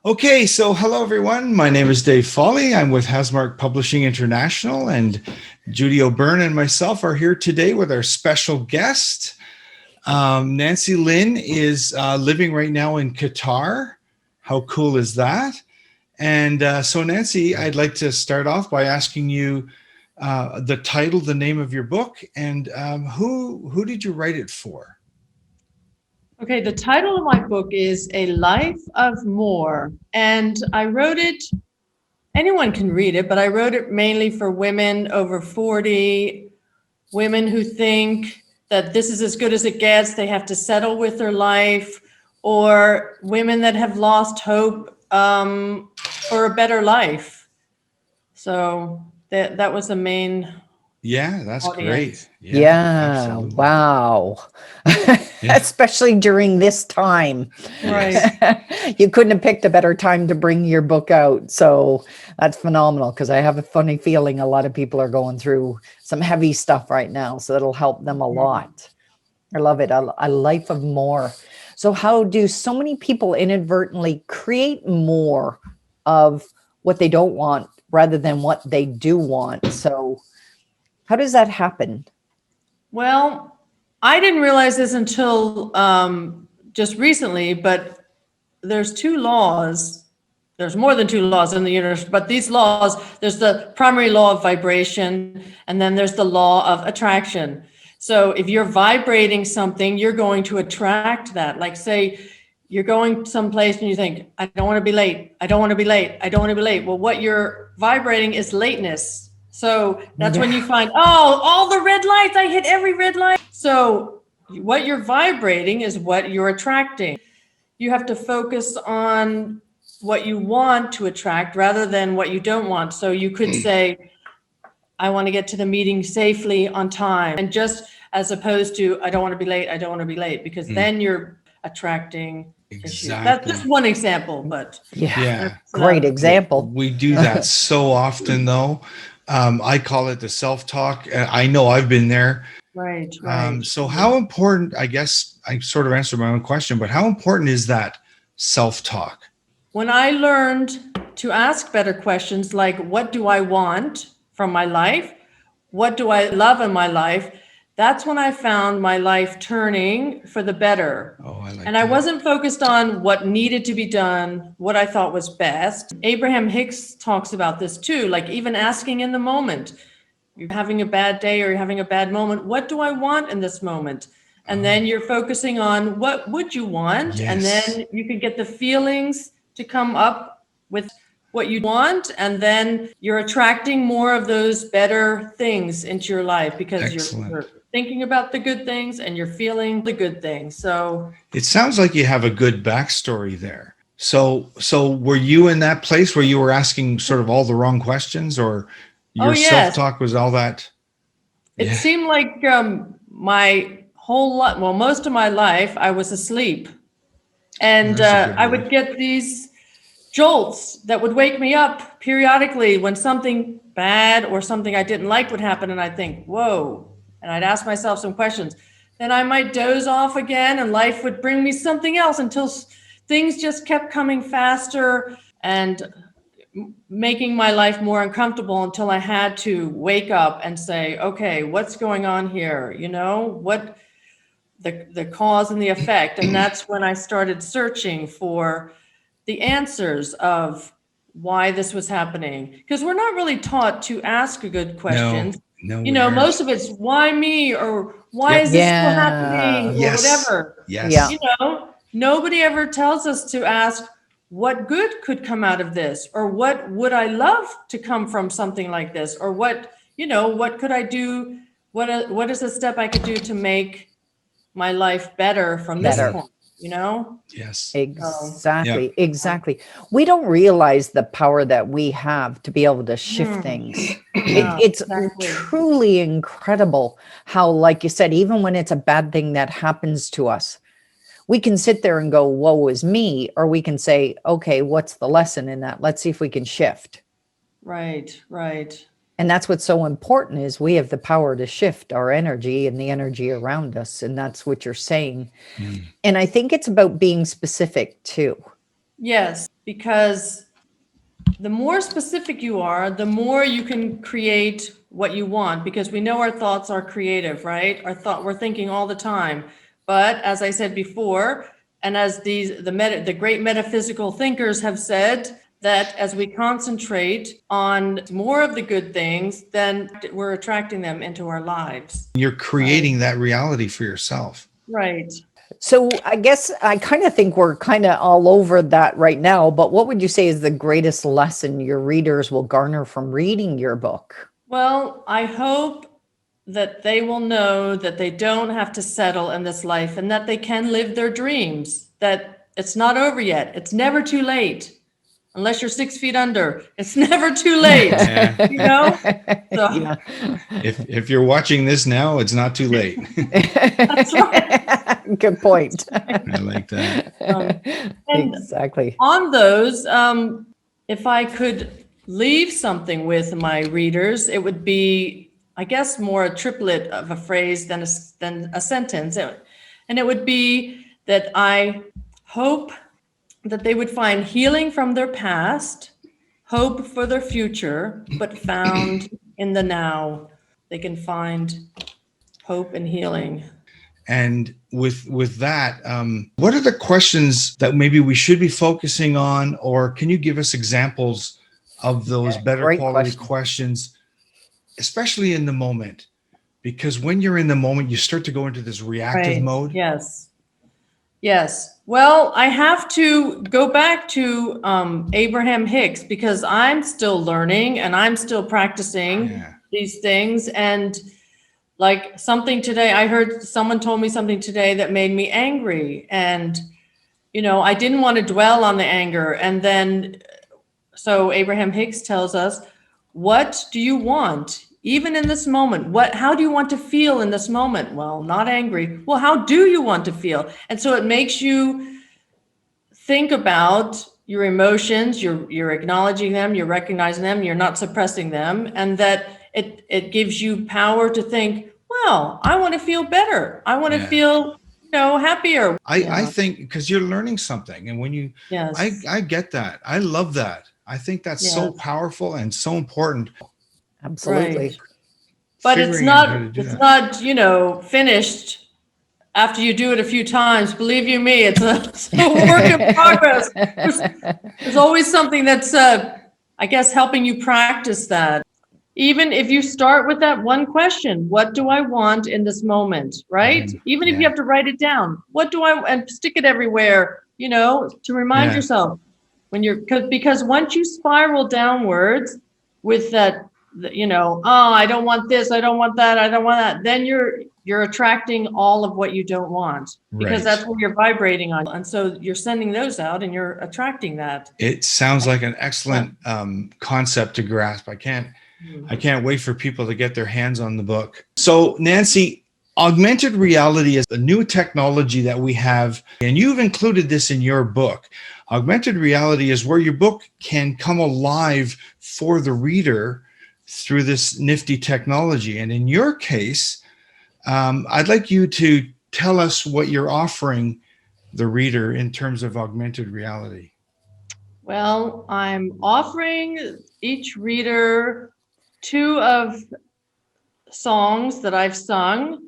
Okay, so hello everyone. My name is Dave Foley. I'm with Hasmark Publishing International, and Judy O'Byrne and myself are here today with our special guest. Nancy Lynn is living right now in Qatar. How cool is that? And so Nancy, I'd like to start off by asking you the title, the name of your book, and who did you write it for? Okay, the title of my book is A Life of More, and I wrote it, anyone can read it, but I wrote it mainly for women over 40, women who think that this is as good as it gets, they have to settle with their life, or women that have lost hope for a better life. So that was the main Yeah, that's great. audience. Yeah, Yeah, absolutely. wow. Yeah. Especially during this time. Right. You couldn't have picked a better time to bring your book out. So that's phenomenal because I have a funny feeling a lot of people are going through some heavy stuff right now. So it'll help them a lot. I love it. A life of more. So how do so many people inadvertently create more of what they don't want rather than what they do want? So how does that happen? Well, I didn't realize this until just recently, but there's two laws. There's more than two laws in the universe, but these laws, there's the primary law of vibration, and then there's the law of attraction. So if you're vibrating something, you're going to attract that. Like say you're going someplace and you think, I don't want to be late. I don't want to be late. I don't want to be late. Well, what you're vibrating is lateness. So that's when you find, oh, all the red lights, I hit every red light. So what you're vibrating is what you're attracting. You have to focus on what you want to attract rather than what you don't want. So you could say, I want to get to the meeting safely on time. And just as opposed to, I don't want to be late, I don't want to be late, because then you're attracting issues. That's Exactly. just one example, but Yeah, Yeah. great example. We do that so often, though. I call it the self-talk. I know I've been there. right, right. So how important, I guess I sort of answered my own question, but how important is that self-talk? When I learned to ask better questions like, what do I want from my life? What do I love in my life? That's when I found my life turning for the better. Oh, I like And I that. wasn't focused on what needed to be done, what I thought was best. Abraham Hicks talks about this too, like even asking in the moment. You're having a bad day or you're having a bad moment. What do I want in this moment? And then you're focusing on what would you want? And Yes. then you can get the feelings to come up with what you want. And then you're attracting more of those better things into your life because Excellent. you're thinking about the good things and you're feeling the good things. So It sounds like you have a good backstory there. So were you in that place where you were asking sort of all the wrong questions, or oh your yes, self-talk was all that? it Yeah. seemed like my whole life, well, most of my life, I was asleep. And That's a good I would word. get these jolts that would wake me up periodically when something bad or something I didn't like would happen. And I'd think, whoa. And I'd ask myself some questions. Then I might doze off again and life would bring me something else until things just kept coming faster and making my life more uncomfortable until I had to wake up and say, okay, what's going on here? You know, what the cause and the effect. And that's when I started searching for the answers of why this was happening. Because we're not really taught to ask good No, questions. no, You we know, most aren't. of it's why me or why Yep. is this still Yeah. happening or Yes. whatever. Yeah. Yes. You know, nobody ever tells us to ask what good could come out of this or what would I love to come from something like this or what, you know, what could I do? What is a step I could do to make my life better from this Better. point, you know? Yes. So, Yeah. Exactly. Exactly. We don't realize the power that we have to be able to shift hmm, things. yeah, It's exactly. truly incredible how, like you said, even when it's a bad thing that happens to us, we can sit there and go, woe is me, or we can say, okay, what's the lesson in that? Let's see if we can shift. Right, right. And that's what's so important is we have the power to shift our energy and the energy around us. And that's what you're saying. Mm. And I think it's about being specific too. Yes, because the more specific you are, the more you can create what you want, because we know our thoughts are creative, right? We're thinking all the time. But as I said before, and as the great metaphysical thinkers have said, that as we concentrate on more of the good things, then we're attracting them into our lives. You're creating that reality for yourself. Right. So I guess I kind of think we're kind of all over that right now, but what would you say is the greatest lesson your readers will garner from reading your book? Well, I hope that they will know that they don't have to settle in this life and that they can live their dreams, that it's not over yet. It's never too late. Unless you're 6 feet under, it's never too late. Yeah. You know? So, Yeah. If you're watching this now, it's not too late. that's right. Good point. I like that. And Exactly. on those, if I could leave something with my readers, it would be, I guess, more a triplet of a phrase than a sentence. And it would be that I hope that they would find healing from their past, hope for their future, but found in the now. They can find hope and healing. And with that, what are the questions that maybe we should be focusing on, or can you give us examples of those better great quality question. questions, especially in the moment? Because when you're in the moment, you start to go into this reactive Right. mode. Yes. Yes. Well, I have to go back to Abraham Hicks, because I'm still learning and I'm still practicing Yeah. these things. And like something today, I heard someone told me something today that made me angry. And, I didn't want to dwell on the anger. And then, so Abraham Hicks tells us, what do you want? Even in this moment, how do you want to feel in this moment? Well, not angry. Well, how do you want to feel? And so it makes you think about your emotions, you're acknowledging them, you're recognizing them, you're not suppressing them, and that it gives you power to think, well, I want to feel better. I want to Yeah. feel, happier. I think because you're learning something, and when you, Yes. I get that. I love that. I think that's so Yes. powerful and so important. Absolutely. Right. But it's Figuring out how to do that. not, finished after you do it a few times. Believe you me, it's a work in progress. There's always something that's, I guess, helping you practice that. Even if you start with that one question, what do I want in this moment, right? Even if you Yeah. have to write it down, and stick it everywhere, to remind Yeah. yourself because once you spiral downwards with that, oh, I don't want this, I don't want that, I don't want that, then you're attracting all of what you don't want, because Right. that's what you're vibrating on. And so you're sending those out and you're attracting that. It sounds like an excellent concept to grasp. I can't wait for people to get their hands on the book. So, Nancy, augmented reality is a new technology that we have, and you've included this in your book. Augmented reality is where your book can come alive for the reader through this nifty technology. And in your case, I'd like you to tell us what you're offering the reader in terms of augmented reality. Well, I'm offering each reader 2 of songs that I've sung,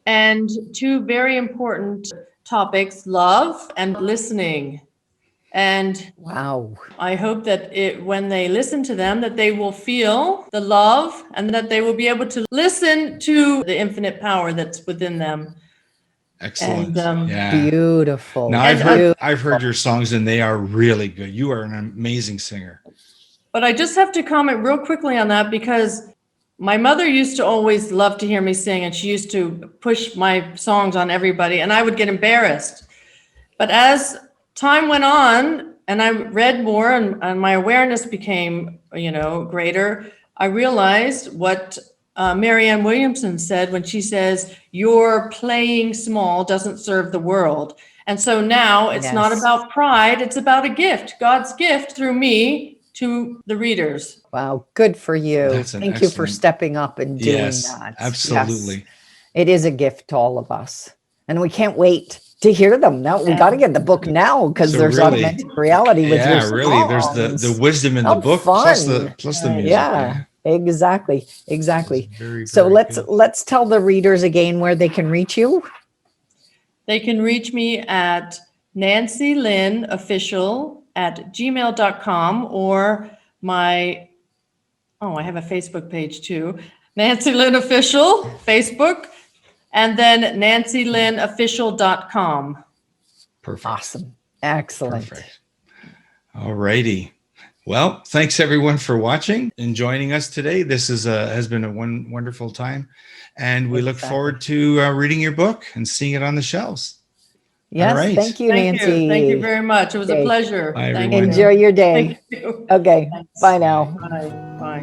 and 2 very important topics, love and listening. And Wow. I hope that when they listen to them, that they will feel the love and that they will be able to listen to the infinite power that's within them. Excellent. And, yeah. Beautiful. Now And, I've heard your songs and they are really good. You are an amazing singer. But I just have to comment real quickly on that, because my mother used to always love to hear me sing, and she used to push my songs on everybody, and I would get embarrassed. But as time went on and I read more and my awareness became, greater, I realized what Marianne Williamson said when she says, your playing small doesn't serve the world. And so now it's not Yes. about pride, it's about a gift, God's gift through me to the readers. Wow. Good for you. That's an Thank you for excellent- stepping up and doing Yes, that. absolutely. Yes. It is a gift to all of us. And we can't wait to hear them. Now we got to get the book now because So there's really- augmented reality with your Yeah, really. There's the songs. wisdom in How the book fun. plus the music. Yeah, exactly. Exactly. Very, So very let's good. let's tell the readers again where they can reach you. They can reach me at nancylynnofficial@gmail.com or I have a Facebook page too. Nancy Lynn Official, Facebook, and then nancylynnofficial.com. Perfect. Awesome. Excellent. Perfect. All righty. Well, thanks everyone for watching and joining us today. This has been a wonderful time, and we look Exactly. forward to reading your book and seeing it on the shelves. Yes, right. thank you, Thank Nancy. you. Thank you very much. It was a Okay. pleasure. Bye, Thank everyone. you. Enjoy your day. Thank you. Okay, Thanks. bye now. Bye. Bye.